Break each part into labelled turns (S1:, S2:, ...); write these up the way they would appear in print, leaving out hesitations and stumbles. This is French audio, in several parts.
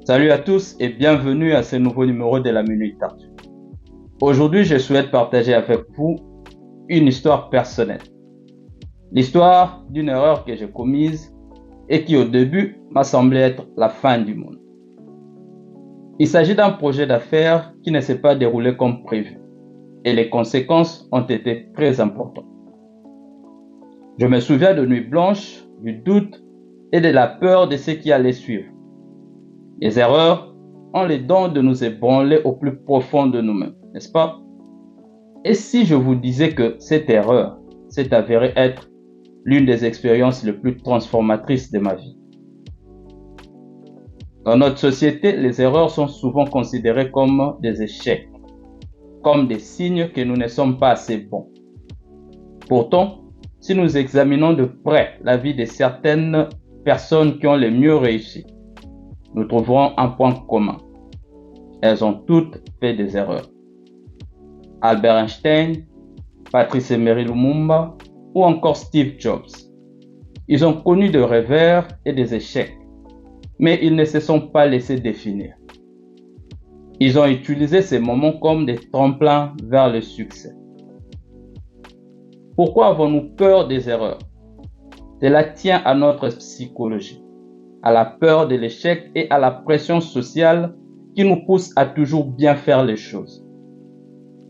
S1: Salut à tous et bienvenue à ce nouveau numéro de la Minute Tartue. Aujourd'hui, je souhaite partager avec vous une histoire personnelle. L'histoire d'une erreur que j'ai commise et qui au début m'a semblé être la fin du monde. Il s'agit d'un projet d'affaires qui ne s'est pas déroulé comme prévu et les conséquences ont été très importantes. Je me souviens de nuits blanches, du doute et de la peur de ce qui allait suivre. Les erreurs ont le don de nous ébranler au plus profond de nous-mêmes, n'est-ce pas? Et si je vous disais que cette erreur s'est avérée être l'une des expériences les plus transformatrices de ma vie? Dans notre société, les erreurs sont souvent considérées comme des échecs, comme des signes que nous ne sommes pas assez bons. Pourtant, si nous examinons de près la vie de certaines personnes qui ont le mieux réussi, nous trouverons un point commun. Elles ont toutes fait des erreurs. Albert Einstein, Patrice Emery Lumumba ou encore Steve Jobs. Ils ont connu des revers et des échecs, mais ils ne se sont pas laissés définir. Ils ont utilisé ces moments comme des tremplins vers le succès. Pourquoi avons-nous peur des erreurs? Cela tient à notre psychologie, à la peur de l'échec et à la pression sociale qui nous pousse à toujours bien faire les choses.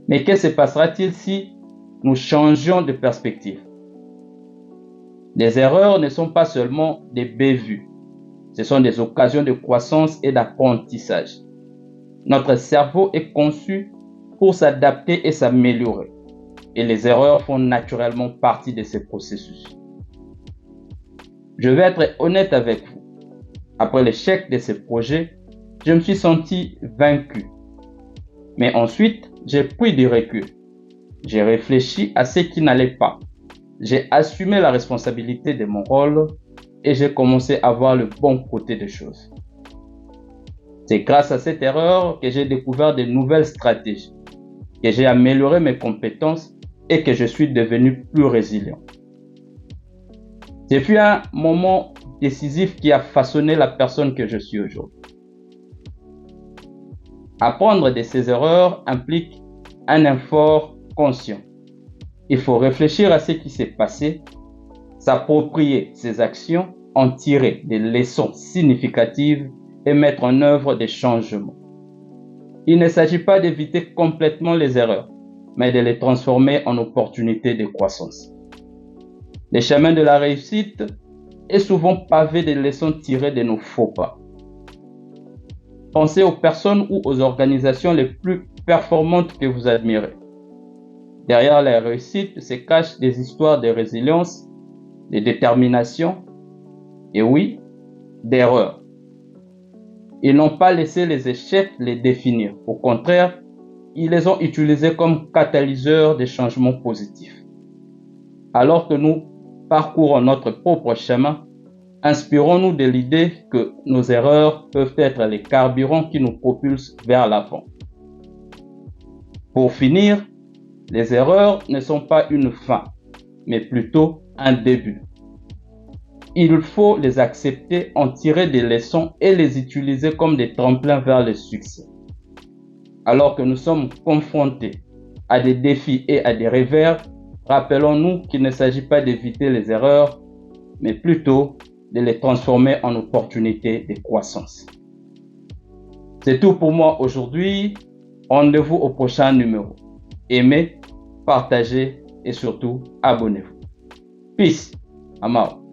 S1: Mais que se passera-t-il si nous changions de perspective? Les erreurs ne sont pas seulement des bévues, ce sont des occasions de croissance et d'apprentissage. Notre cerveau est conçu pour s'adapter et s'améliorer, et les erreurs font naturellement partie de ce processus. Je vais être honnête avec vous. Après l'échec de ce projet, je me suis senti vaincu. Mais ensuite, j'ai pris du recul. J'ai réfléchi à ce qui n'allait pas. J'ai assumé la responsabilité de mon rôle et j'ai commencé à voir le bon côté des choses. C'est grâce à cette erreur que j'ai découvert de nouvelles stratégies, que j'ai amélioré mes compétences et que je suis devenu plus résilient. Ce fut un moment décisif qui a façonné la personne que je suis aujourd'hui. Apprendre de ces erreurs implique un effort conscient. Il faut réfléchir à ce qui s'est passé, s'approprier ses actions, en tirer des leçons significatives et mettre en œuvre des changements. Il ne s'agit pas d'éviter complètement les erreurs, mais de les transformer en opportunités de croissance. Le chemin de la réussite est souvent pavé de leçons tirées de nos faux pas. Pensez aux personnes ou aux organisations les plus performantes que vous admirez. Derrière la réussite se cachent des histoires de résilience, de détermination et oui, d'erreur. Ils n'ont pas laissé les échecs les définir. Au contraire, ils les ont utilisés comme catalyseurs de changements positifs. Alors que nous parcourons notre propre chemin, inspirons-nous de l'idée que nos erreurs peuvent être les carburants qui nous propulsent vers l'avant. Pour finir, les erreurs ne sont pas une fin, mais plutôt un début. Il faut les accepter, en tirer des leçons et les utiliser comme des tremplins vers le succès. Alors que nous sommes confrontés à des défis et à des revers, rappelons-nous qu'il ne s'agit pas d'éviter les erreurs, mais plutôt de les transformer en opportunités de croissance. C'est tout pour moi aujourd'hui. Rendez-vous au prochain numéro. Aimez, partagez et surtout abonnez-vous. Peace. Amao.